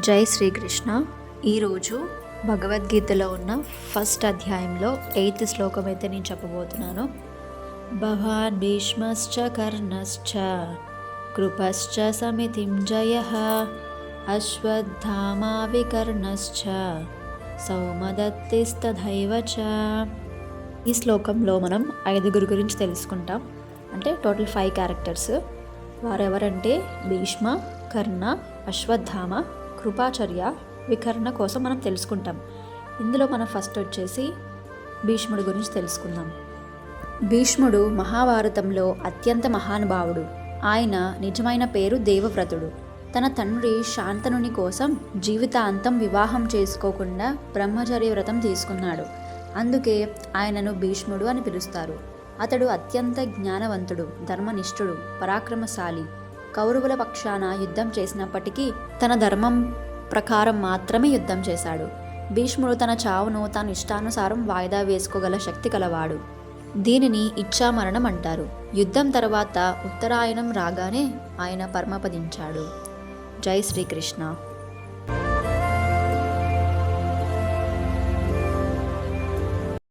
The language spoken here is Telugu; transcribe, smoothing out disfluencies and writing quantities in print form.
జై శ్రీకృష్ణ. ఈరోజు భగవద్గీతలో ఉన్న ఫస్ట్ అధ్యాయంలో 8th శ్లోకం అయితే నేను చెప్పబోతున్నాను. భవాన్ భీష్మశ్చ కర్ణశ్చ కృపశ్చ సమితిం జయః అశ్వత్థామా వికర్ణశ్చ సౌమదత్తిస్తథైవ చ. ఈ శ్లోకంలో మనం 5 గురించి తెలుసుకుంటాం. అంటే టోటల్ 5 క్యారెక్టర్స్. వారెవరంటే భీష్మ, కర్ణ, అశ్వత్థామ, కృపాచార్య, వికర్ణ కోసం మనం తెలుసుకుంటాం. ఇందులో మనం ఫస్ట్ వచ్చేసి భీష్ముడి గురించి తెలుసుకుందాం. భీష్ముడు మహాభారతంలో అత్యంత మహానుభావుడు. ఆయన నిజమైన పేరు దేవవ్రతుడు. తన తండ్రి శాంతనుని కోసం జీవితాంతం వివాహం చేసుకోకుండా బ్రహ్మచర్య వ్రతం తీసుకున్నాడు. అందుకే ఆయనను భీష్ముడు అని పిలుస్తారు. అతడు అత్యంత జ్ఞానవంతుడు, ధర్మనిష్ఠుడు, పరాక్రమశాలి. కౌరవుల పక్షాన యుద్ధం చేసినప్పటికీ తన ధర్మం ప్రకారం మాత్రమే యుద్ధం చేశాడు. భీష్ముడు తన చావును తాను ఇష్టానుసారం వాయిదా వేసుకోగల శక్తి కలవాడు. దీనిని ఇచ్ఛామరణం అంటారు. యుద్ధం తర్వాత ఉత్తరాయణం రాగానే ఆయన పరమపదించాడు. జై శ్రీకృష్ణ.